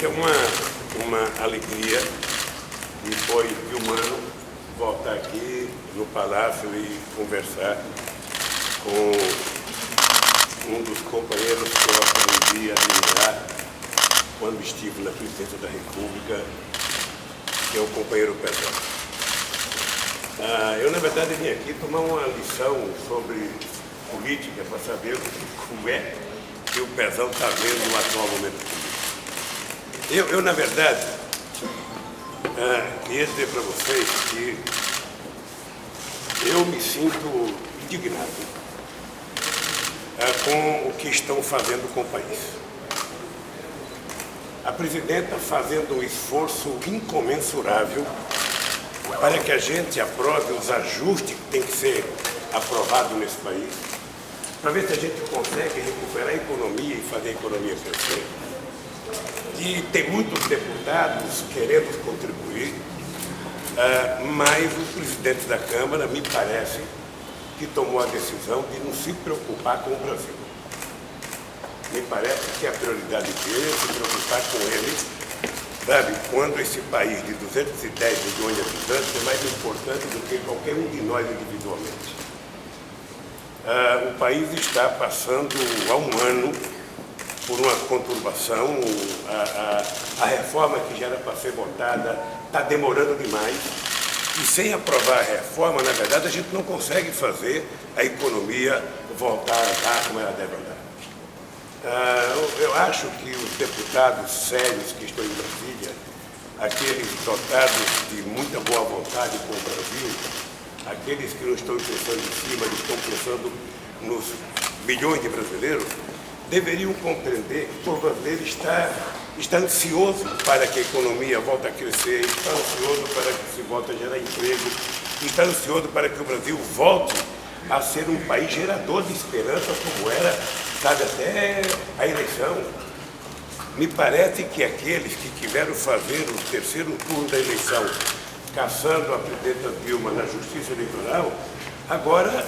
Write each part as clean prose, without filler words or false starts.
que é uma alegria e foi humano voltar aqui no Palácio e conversar com um dos companheiros que eu aprendi a admirar quando estive na Presidência da República, que é o companheiro Pezão. Eu, na verdade, vim aqui tomar uma lição sobre política para saber como é que o Pezão está vendo no atual momento político. Eu, na verdade, queria dizer para vocês que eu me sinto indignado com o que estão fazendo com o país. A presidenta fazendo um esforço incomensurável para que a gente aprove os ajustes que tem que ser aprovados nesse país, para ver se a gente consegue recuperar a economia e fazer a economia crescer. E tem muitos deputados querendo contribuir, mas o presidente da Câmara, me parece, que tomou a decisão de não se preocupar com o Brasil. Me parece que a prioridade dele é se preocupar com ele, sabe, quando esse país de 210 milhões de habitantes é mais importante do que qualquer um de nós individualmente. O país está passando há um ano por uma conturbação, a reforma que já era para ser votada está demorando demais, e sem aprovar a reforma, na verdade, a gente não consegue fazer a economia voltar a andar como ela deve andar. Eu acho que os deputados sérios que estão em Brasília, aqueles dotados de muita boa vontade com o Brasil, aqueles que não estão pensando em cima, eles estão pensando nos milhões de brasileiros, deveriam compreender que o brasileiro está ansioso para que a economia volte a crescer, está ansioso para que se volte a gerar emprego, está ansioso para que o Brasil volte a ser um país gerador de esperança como era, sabe, até a eleição. Me parece que aqueles que quiseram fazer o terceiro turno da eleição, caçando a presidenta Dilma na Justiça Eleitoral, agora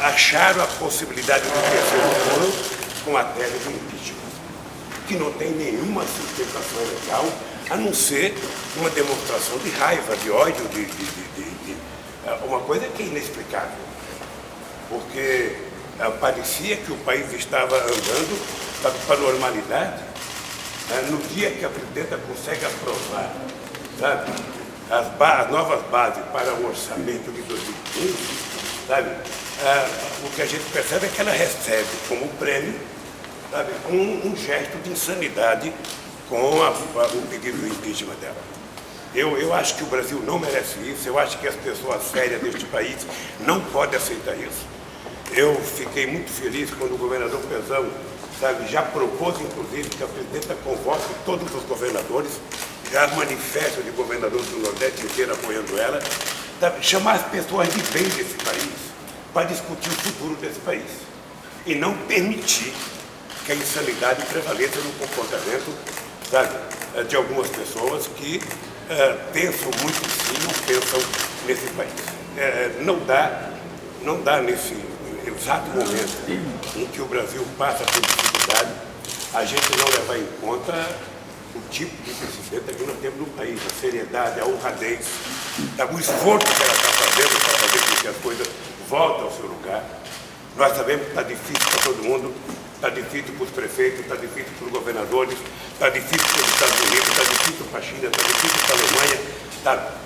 acharam a possibilidade do terceiro turno com a tese do impeachment, que não tem nenhuma sustentação legal, a não ser uma demonstração de raiva, de ódio, uma coisa que é inexplicável, porque parecia que o país estava andando para a normalidade. No dia que a presidenta consegue aprovar, sabe, as novas bases para o orçamento de 2015, sabe, o que a gente percebe é que ela recebe como prêmio, sabe, um gesto de insanidade com o pedido do impeachment dela. Eu acho que o Brasil não merece isso, eu acho que as pessoas sérias deste país não podem aceitar isso. Eu fiquei muito feliz quando o governador Pezão, sabe, já propôs, inclusive, que a presidenta convoque todos os governadores, já manifesta de governadores do Nordeste inteiro apoiando ela, sabe, chamar as pessoas de bem desse país para discutir o futuro desse país e não permitir que a insanidade prevaleça no comportamento, sabe, de algumas pessoas que pensam muito em si, não pensam nesse país. Não dá nesse exato momento em que o Brasil passa por dificuldade, a gente não levar em conta o tipo de presidente que nós temos no país, a seriedade, a honradez, o esforço que ela está fazendo para fazer com que as coisas voltem ao seu lugar. Nós sabemos que está difícil para todo mundo, está difícil para os prefeitos, está difícil para os governadores, está difícil para os Estados Unidos, está difícil para a China, está difícil para a Alemanha,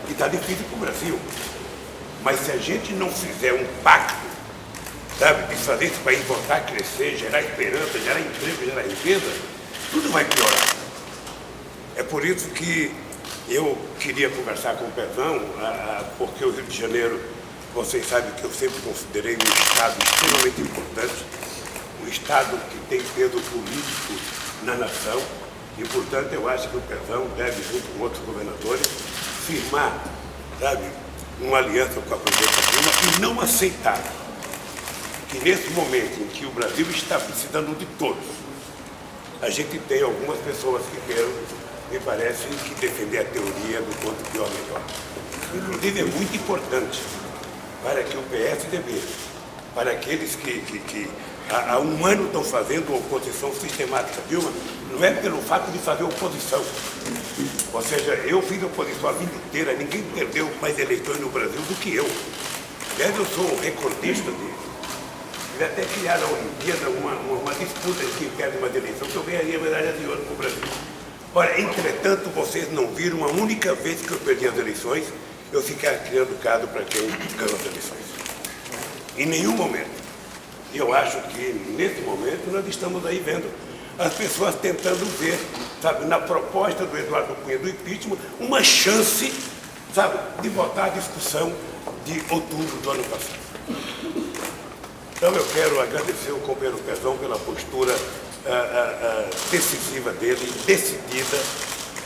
e está difícil para o Brasil. Mas se a gente não fizer um pacto, sabe, de fazer esse país voltar a crescer, gerar esperança, gerar emprego, gerar riqueza, tudo vai piorar. É por isso que eu queria conversar com o Pezão, porque o Rio de Janeiro, vocês sabem que eu sempre considerei um estado extremamente importante, um estado que tem peso político na nação, e, portanto, eu acho que o Pezão deve, junto com outros governadores, firmar, sabe, uma aliança com a presidenta Dilma e não aceitar que nesse momento em que o Brasil está precisando de todos, a gente tem algumas pessoas que querem, me parece, que defender a teoria do quanto pior melhor. Inclusive é muito importante para que o PSDB, para aqueles que há um ano estão fazendo oposição sistemática. Dilma, não é pelo fato de fazer oposição. Ou seja, eu fiz oposição a vida inteira, ninguém perdeu mais eleições no Brasil do que eu. Aliás, eu sou um recordista disso. Eles até criaram na Olimpíada uma disputa de quem perde uma eleição, que eu ganharia a medalha de ouro para o Brasil. Ora, entretanto, vocês não viram uma única vez que eu perdi as eleições, eu ficar criando caso para quem ganhou as eleições. Em nenhum momento. E eu acho que, nesse momento, nós estamos aí vendo as pessoas tentando ver, sabe, na proposta do Eduardo Cunha do impeachment, uma chance, sabe, de votar a discussão de outubro do ano passado. Então eu quero agradecer o companheiro Pezão pela postura decisiva dele, decidida,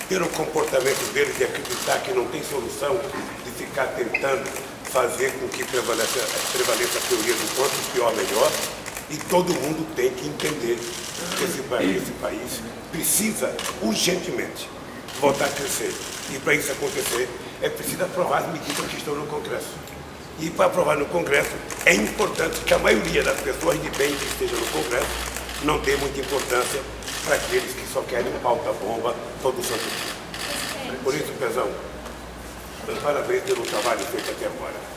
pelo comportamento dele de acreditar que não tem solução de ficar tentando fazer com que prevaleça a teoria do quanto pior melhor, e todo mundo tem que entender que esse país precisa urgentemente voltar a crescer. E para isso acontecer, é preciso aprovar as medidas que estão no Congresso. E para aprovar no Congresso, é importante que a maioria das pessoas de bem que estejam no Congresso não dê muita importância para aqueles que só querem pauta-bomba todo santo dia. Por isso, Pezão, parabéns pelo trabalho feito até agora.